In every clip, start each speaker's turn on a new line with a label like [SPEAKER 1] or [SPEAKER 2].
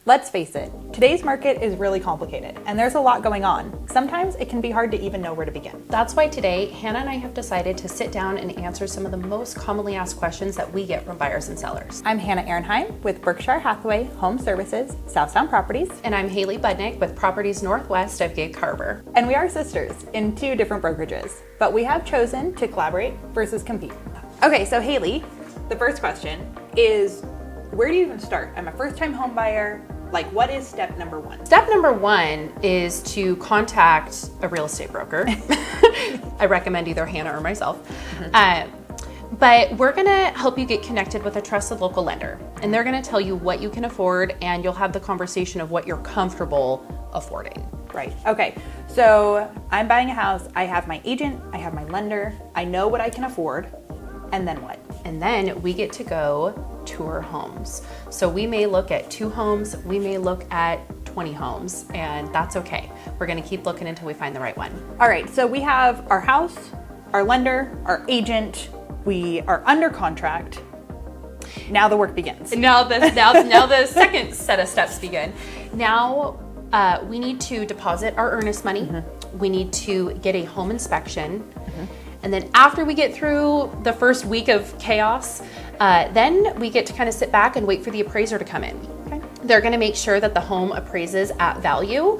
[SPEAKER 1] Let's face it, today's market is really complicated and there's a lot going on. Sometimes it can be hard to even know where to begin.
[SPEAKER 2] That's why today, Hannah and I have decided to sit down and answer some of the most commonly asked questions that we get from buyers and sellers.
[SPEAKER 1] I'm Hannah Ehrenheim with Berkshire Hathaway Home Services, Southtown Properties.
[SPEAKER 2] And I'm Haley Budnick with Properties Northwest of Gig Harbor.
[SPEAKER 1] And we are sisters in 2 different brokerages, but we have chosen to collaborate versus compete. Okay, so Haley, the first question is, where do you even start? I'm a first-time home buyer. Like, what is step number 1?
[SPEAKER 2] Step number 1 is to contact a real estate broker. I recommend either Hannah or myself. But we're gonna help you get connected with a trusted local lender. And they're gonna tell you what you can afford, and you'll have the conversation of what you're comfortable affording.
[SPEAKER 1] Right, okay. So I'm buying a house, I have my agent, I have my lender, I know what I can afford, and then what?
[SPEAKER 2] And then we get to go tour homes. So we may look at 2 homes, we may look at 20 homes, and that's okay. We're gonna keep looking until we find the right one.
[SPEAKER 1] All right, so we have our house, our lender, our agent, we are under contract. Now the work begins.
[SPEAKER 2] Now the second set of steps begin. Now we need to deposit our earnest money. We need to get a home inspection. And then after we get through the first week of chaos, then we get to kind of sit back and wait for the appraiser to come in.
[SPEAKER 1] Okay.
[SPEAKER 2] They're gonna make sure that the home appraises at value,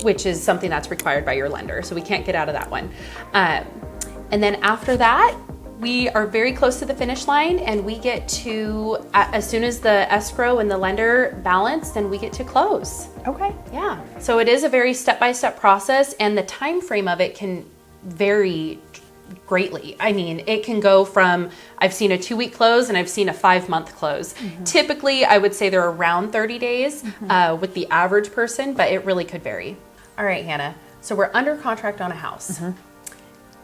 [SPEAKER 2] which is something that's required by your lender. So we can't get out of that one. And then after that, we are very close to the finish line, and we get to, as soon as the escrow and the lender balance, then we get to close.
[SPEAKER 1] Okay.
[SPEAKER 2] Yeah, so it is a very step-by-step process, and the time frame of it can vary greatly. I mean, it can go from, I've seen a 2-week close and I've seen a 5-month close. Typically, I would say they're around 30 days with the average person, but it really could vary. All right, Hannah, so we're under contract on a house.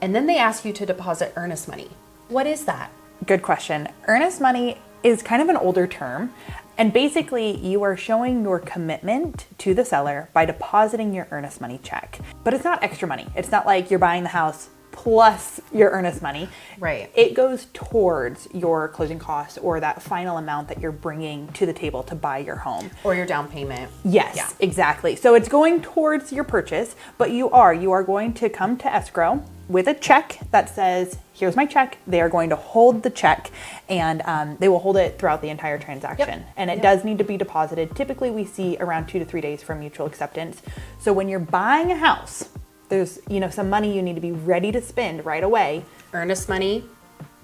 [SPEAKER 2] And then they ask you to deposit earnest money. What is that?
[SPEAKER 1] Good question. Earnest money is kind of an older term. And basically, you are showing your commitment to the seller by depositing your earnest money check. But it's not extra money. It's not like you're buying the house plus your earnest money.
[SPEAKER 2] Right.
[SPEAKER 1] It goes towards your closing costs or that final amount that you're bringing to the table to buy your home.
[SPEAKER 2] Or your down payment.
[SPEAKER 1] Yes,
[SPEAKER 2] Yeah.
[SPEAKER 1] exactly. So it's going towards your purchase, but you are going to come to escrow with a check that says, here's my check. They are going to hold the check, and they will hold it throughout the entire transaction. And it does need to be deposited. Typically we see around 2 to 3 days for mutual acceptance. So when you're buying a house, there's some money you need to be ready to spend right away.
[SPEAKER 2] Earnest money,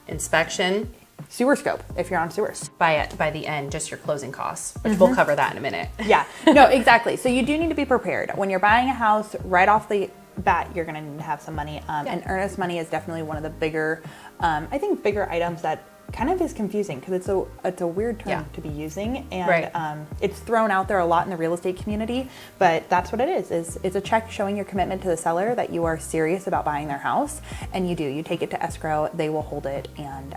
[SPEAKER 2] inspection.
[SPEAKER 1] Sewer scope, if you're on sewers.
[SPEAKER 2] By the end, just your closing costs, which we'll cover that in a minute.
[SPEAKER 1] Yeah, no, exactly. So you do need to be prepared. When you're buying a house, right off the bat, you're gonna need to have some money. And earnest money is definitely one of the bigger, I think bigger items that kind of is confusing because it's a weird term to be using, and it's thrown out there a lot in the real estate community, but that's what it is it's a check showing your commitment to the seller that you are serious about buying their house, and you take it to escrow, they will hold it, and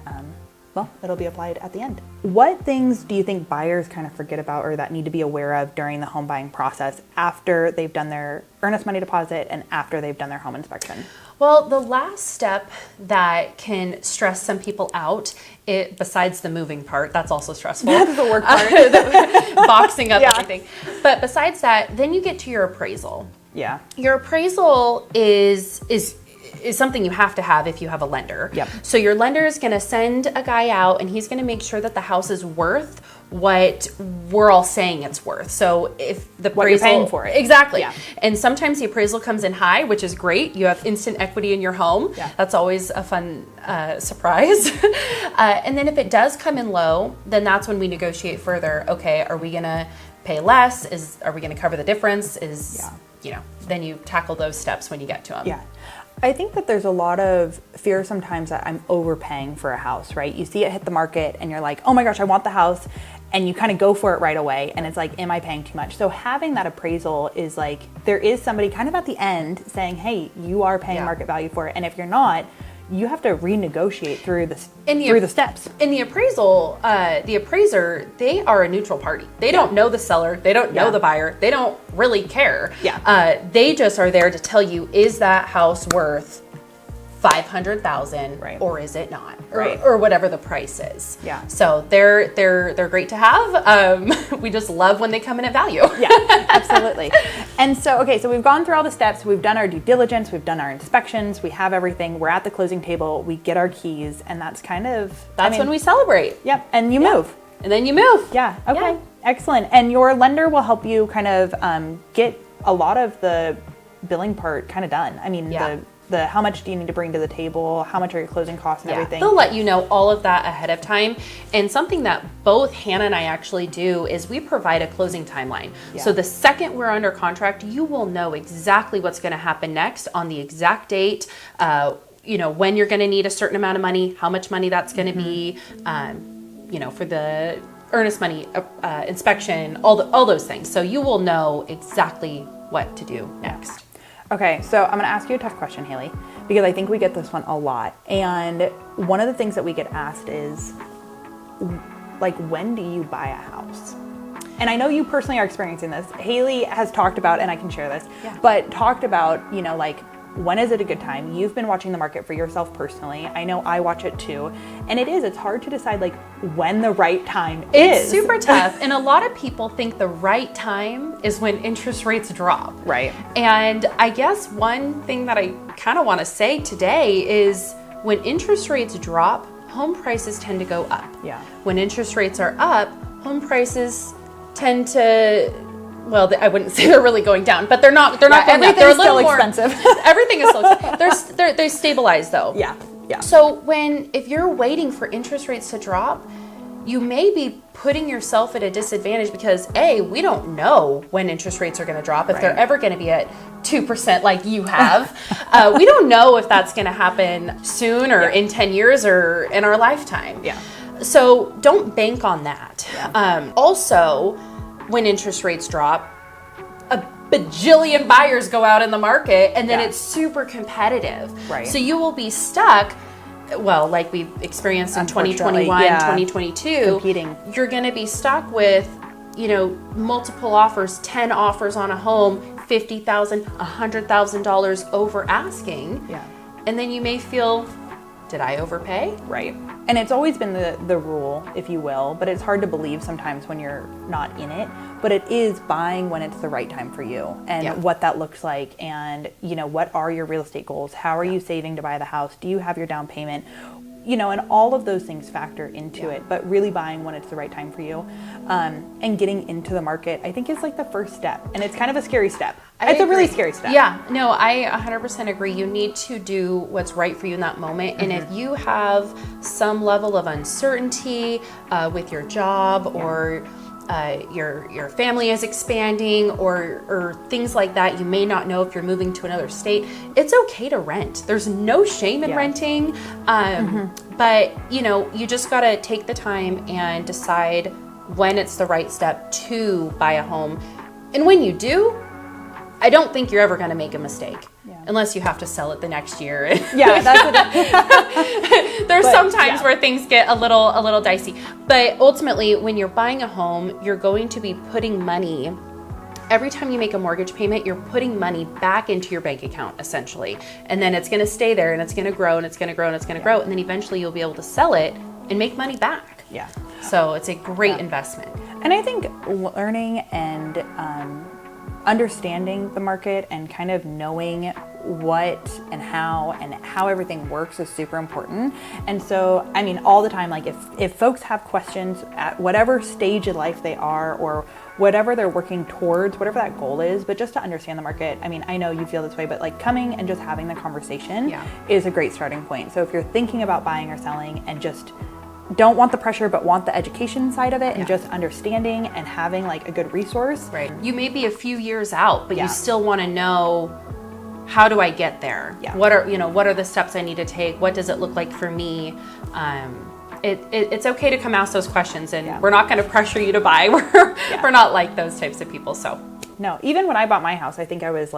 [SPEAKER 1] well, it'll be applied at the end. What things do you think buyers kind of forget about or that need to be aware of during the home buying process after they've done their earnest money deposit and after they've done their home inspection?
[SPEAKER 2] Well, the last step that can stress some people out, besides the moving part, that's also stressful.
[SPEAKER 1] That's the work part.
[SPEAKER 2] Boxing up everything. But besides that, then you get to your appraisal.
[SPEAKER 1] Yeah.
[SPEAKER 2] Your appraisal is something you have to have if you have a lender.
[SPEAKER 1] Yep.
[SPEAKER 2] So your lender is going to send a guy out, and he's going to make sure that the house is worth what we're all saying it's worth. So if the
[SPEAKER 1] what you're paying for it.
[SPEAKER 2] Exactly.
[SPEAKER 1] Yeah.
[SPEAKER 2] And sometimes the appraisal comes in high, which is great. You have instant equity in your home.
[SPEAKER 1] Yeah.
[SPEAKER 2] That's always a fun surprise. And then if it does come in low, then that's when we negotiate further. Okay, are we going to pay less? Are we going to cover the difference? Then you tackle those steps when you get to them.
[SPEAKER 1] Yeah. I think that there's a lot of fear sometimes that I'm overpaying for a house, right? You see it hit the market and you're like, oh my gosh, I want the house. And you kind of go for it right away. And it's like, am I paying too much? So having that appraisal is like, there is somebody kind of at the end saying, hey, you are paying market value for it. And if you're not, you have to renegotiate through the steps.
[SPEAKER 2] In the appraisal, the appraiser, they are a neutral party. They don't know the seller. They don't know the buyer. They don't really care.
[SPEAKER 1] Yeah.
[SPEAKER 2] They just are there to tell you, is that house worth $500,000
[SPEAKER 1] Right.
[SPEAKER 2] or is it not?
[SPEAKER 1] Right.
[SPEAKER 2] Or whatever the price is.
[SPEAKER 1] Yeah.
[SPEAKER 2] So they're great to have. We just love when they come in at value.
[SPEAKER 1] Yeah, absolutely. And so, okay, so we've gone through all the steps. We've done our due diligence. We've done our inspections. We have everything. We're at the closing table. We get our keys, and that's kind of...
[SPEAKER 2] When we celebrate.
[SPEAKER 1] Yep, and you move.
[SPEAKER 2] And then you move.
[SPEAKER 1] Yeah, okay,
[SPEAKER 2] Yeah.
[SPEAKER 1] excellent. And your lender will help you kind of get a lot of the billing part kind of done. I mean,
[SPEAKER 2] Yeah.
[SPEAKER 1] the how much do you need to bring to the table? How much are your closing costs and everything?
[SPEAKER 2] They'll let you know all of that ahead of time. And something that both Hannah and I actually do is we provide a closing timeline.
[SPEAKER 1] Yeah.
[SPEAKER 2] So the second we're under contract, you will know exactly what's going to happen next on the exact date. When you're going to need a certain amount of money, how much money that's going to be, for the earnest money inspection, all those things. So you will know exactly what to do next.
[SPEAKER 1] Okay, so I'm going to ask you a tough question, Haley, because I think we get this one a lot. And one of the things that we get asked is, like, when do you buy a house? And I know you personally are experiencing this. Haley has talked about, and I can share this, but talked about, when is it a good time? You've been watching the market for yourself personally. I know I watch it too. And it's hard to decide like when the right time is.
[SPEAKER 2] It's super tough. And a lot of people think the right time is when interest rates drop.
[SPEAKER 1] Right.
[SPEAKER 2] And I guess one thing that I kind of want to say today is when interest rates drop, home prices tend to go up.
[SPEAKER 1] Yeah.
[SPEAKER 2] When interest rates are up, home prices tend to, well, I wouldn't say they're really going down, but they're not going up. They're a little
[SPEAKER 1] still
[SPEAKER 2] more
[SPEAKER 1] expensive.
[SPEAKER 2] Everything is still expensive. They're stabilized though.
[SPEAKER 1] Yeah. Yeah.
[SPEAKER 2] So if you're waiting for interest rates to drop, you may be putting yourself at a disadvantage because we don't know when interest rates are going to drop, if they're ever going to be at 2% like you have. We don't know if that's going to happen soon or in 10 years or in our lifetime.
[SPEAKER 1] Yeah.
[SPEAKER 2] So don't bank on that.
[SPEAKER 1] Yeah.
[SPEAKER 2] Also, when interest rates drop, a bajillion buyers go out in the market and then it's super competitive.
[SPEAKER 1] Right.
[SPEAKER 2] So you will be stuck, like we experienced in 2021, 2022.
[SPEAKER 1] Competing.
[SPEAKER 2] You're going to be stuck with, multiple offers, 10 offers on a home, $50,000, $100,000 over asking.
[SPEAKER 1] Yeah.
[SPEAKER 2] And then you may feel, did I overpay?
[SPEAKER 1] Right. And it's always been the rule, if you will, but it's hard to believe sometimes when you're not in it. But it is buying when it's the right time for you and what that looks like. And, what are your real estate goals? How are you saving to buy the house? Do you have your down payment? And all of those things factor into it, but really buying when it's the right time for you and getting into the market, I think is like the first step. And it's kind of a scary step. It's a really scary step.
[SPEAKER 2] Yeah, no, I 100% agree. You need to do what's right for you in that moment. And if you have some level of uncertainty with your job or your family is expanding or things like that, you may not know if you're moving to another state, it's okay to rent. There's no shame in renting. But you just got to take the time and decide when it's the right step to buy a home. And when you do, I don't think you're ever going to make a mistake. Unless you have to sell it the next year.
[SPEAKER 1] Yeah, that's
[SPEAKER 2] There's some times where things get a little dicey. But ultimately, when you're buying a home, you're going to be putting money. Every time you make a mortgage payment, you're putting money back into your bank account, essentially. And then it's going to stay there, and it's going to grow, and it's going to grow, and it's going to grow. And then eventually you'll be able to sell it and make money back.
[SPEAKER 1] Yeah.
[SPEAKER 2] So it's a great investment.
[SPEAKER 1] And I think learning and understanding the market and kind of knowing what and how everything works is super important. And so, I mean, all the time, like if folks have questions at whatever stage of life they are or whatever they're working towards, whatever that goal is, but just to understand the market. I mean, I know you feel this way, but like coming and just having the conversation is a great starting point. So if you're thinking about buying or selling and just don't want the pressure but want the education side of it and just understanding and having like a good resource.
[SPEAKER 2] Right. You may be a few years out, but you still want to know, how do I get there?
[SPEAKER 1] Yeah.
[SPEAKER 2] What are the steps I need to take? What does it look like for me? It's okay to come ask those questions, and we're not going to pressure you to buy. We're not like those types of people. So
[SPEAKER 1] no, even when I bought my house, I think I was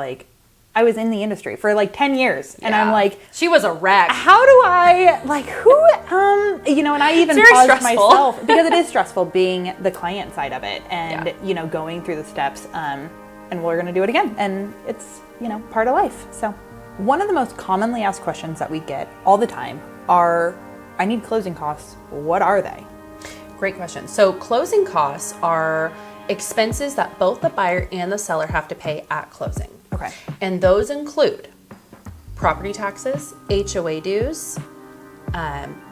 [SPEAKER 1] in the industry for like 10 years and I'm like,
[SPEAKER 2] she was a wreck.
[SPEAKER 1] How do I and I even paused myself because it is stressful being the client side of it and, going through the steps, and we're going to do it again. And it's, part of life. So One of the most commonly asked questions that we get all the time are, I need closing costs. What are they?
[SPEAKER 2] Great question. So closing costs are expenses that both the buyer and the seller have to pay at closing.
[SPEAKER 1] Okay.
[SPEAKER 2] And those include property taxes, HOA dues,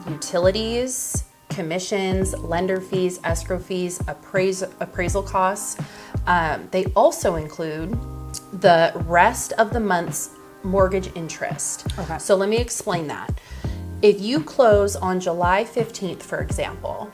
[SPEAKER 2] utilities, commissions, lender fees, escrow fees, appraisal costs. They also include the rest of the month's mortgage interest.
[SPEAKER 1] Okay.
[SPEAKER 2] So let me explain that. If you close on July 15th, for example,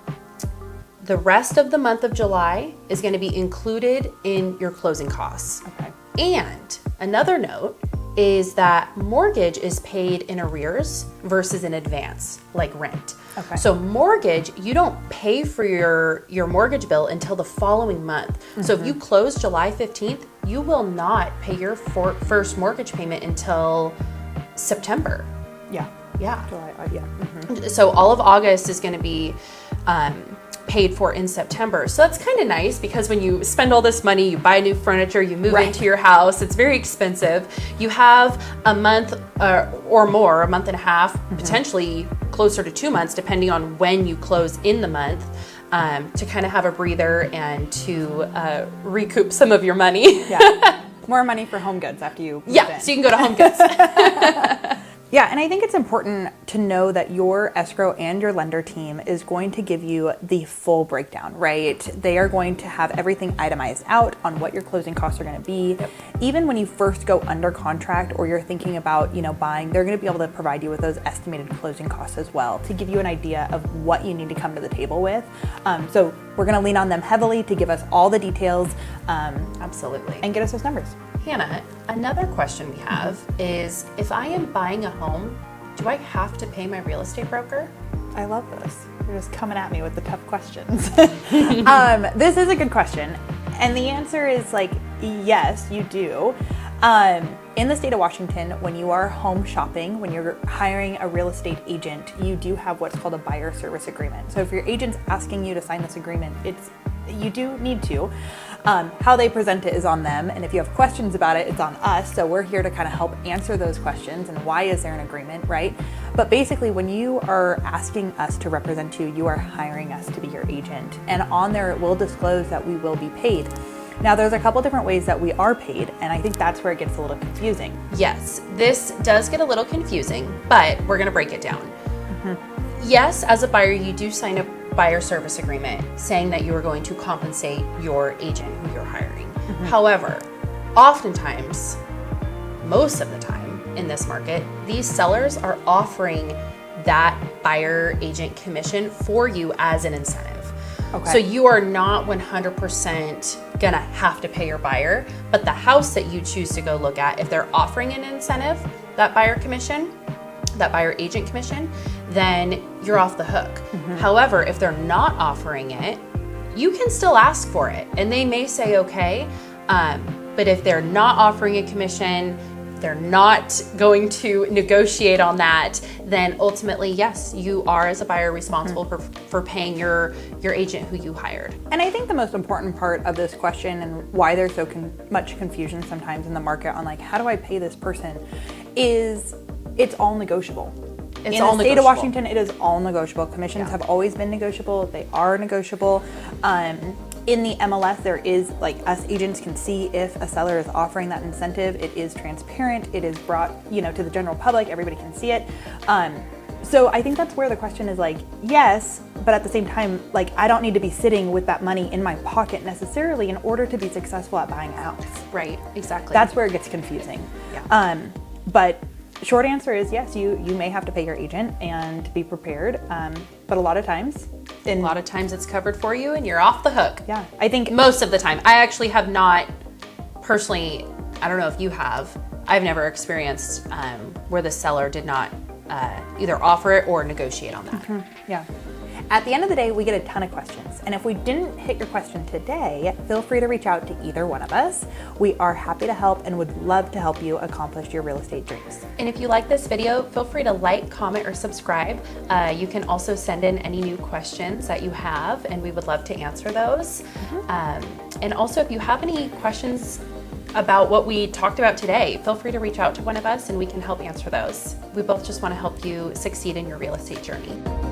[SPEAKER 2] the rest of the month of July is going to be included in your closing costs.
[SPEAKER 1] Okay.
[SPEAKER 2] And another note is that mortgage is paid in arrears versus in advance, like rent.
[SPEAKER 1] Okay.
[SPEAKER 2] So mortgage, you don't pay for your mortgage bill until the following month. So if you close July 15th, you will not pay your first mortgage payment until September.
[SPEAKER 1] Yeah.
[SPEAKER 2] Yeah.
[SPEAKER 1] July, yeah.
[SPEAKER 2] So all of August is going to be paid for in September. So that's kind of nice because when you spend all this money, you buy new furniture, you move
[SPEAKER 1] Right.
[SPEAKER 2] into your house, it's very expensive. You have a month or more, a month and a half, potentially closer to 2 months, depending on when you close in the month, to kind of have a breather and to recoup some of your money.
[SPEAKER 1] Yeah. More money for home goods after you move
[SPEAKER 2] Yeah,
[SPEAKER 1] in.
[SPEAKER 2] so you can go to Home Goods.
[SPEAKER 1] Yeah, and I think it's important to know that your escrow and your lender team is going to give you the full breakdown, right? They are going to have everything itemized out on what your closing costs are going to be.
[SPEAKER 2] Yep.
[SPEAKER 1] Even when you first go under contract or you're thinking about, buying, they're going to be able to provide you with those estimated closing costs as well to give you an idea of what you need to come to the table with. So we're going to lean on them heavily to give us all the details
[SPEAKER 2] Absolutely.
[SPEAKER 1] and get us those numbers.
[SPEAKER 2] Hannah, another question we have is, if I am buying a home, do I have to pay my real estate broker?
[SPEAKER 1] I love this. You're just coming at me with the tough questions. This is a good question. And the answer is yes, you do. In the state of Washington, when you are home shopping, when you're hiring a real estate agent, you do have what's called a buyer service agreement. So if your agent's asking you to sign this agreement, you do need to. How they present it is on them, and if you have questions about it, it's on us. So we're here to kind of help answer those questions and why is there an agreement, right? But basically, when you are asking us to represent you, you are hiring us to be your agent. And on there, it will disclose that we will be paid. Now, there's a couple different ways that we are paid, and I think that's where it gets a little confusing.
[SPEAKER 2] Yes, this does get a little confusing, but we're going to break it down. Yes, as a buyer, you do sign a buyer service agreement saying that you are going to compensate your agent who you're hiring. However, oftentimes, most of the time in this market, these sellers are offering that buyer agent commission for you as an incentive.
[SPEAKER 1] Okay.
[SPEAKER 2] So you are not 100% gonna have to pay your buyer, but the house that you choose to go look at, if they're offering an incentive, that buyer agent commission, then you're off the hook. However, if they're not offering it, you can still ask for it and they may say okay, but if they're not offering a commission, they're not going to negotiate on that, then ultimately, yes, you are as a buyer responsible for paying your agent who you hired.
[SPEAKER 1] And I think the most important part of this question and why there's so much confusion sometimes in the market on how do I pay this person is it's all negotiable.
[SPEAKER 2] It's
[SPEAKER 1] in
[SPEAKER 2] all
[SPEAKER 1] the state of
[SPEAKER 2] negotiable.
[SPEAKER 1] Washington, it is all negotiable. Commissions
[SPEAKER 2] Yeah.
[SPEAKER 1] have always been negotiable. They are negotiable. In the MLS, there is us agents can see if a seller is offering that incentive. It is transparent. It is brought, to the general public. Everybody can see it. So I think that's where the question is yes, but at the same time, I don't need to be sitting with that money in my pocket necessarily in order to be successful at buying a house.
[SPEAKER 2] Right, exactly.
[SPEAKER 1] That's where it gets confusing.
[SPEAKER 2] Yeah.
[SPEAKER 1] But short answer is yes, you may have to pay your agent and be prepared. But a lot of times,
[SPEAKER 2] it's covered for you and you're off the hook.
[SPEAKER 1] yeah, I think
[SPEAKER 2] Most of the time. I actually have not personally, I don't know if you have, I've never experienced where the seller did not either offer it or negotiate on that.
[SPEAKER 1] Yeah. At the end of the day, we get a ton of questions. And if we didn't hit your question today, feel free to reach out to either one of us. We are happy to help and would love to help you accomplish your real estate dreams.
[SPEAKER 2] And if you like this video, feel free to like, comment, or subscribe. You can also send in any new questions that you have, and we would love to answer those. And also, if you have any questions about what we talked about today, feel free to reach out to one of us and we can help answer those. We both just want to help you succeed in your real estate journey.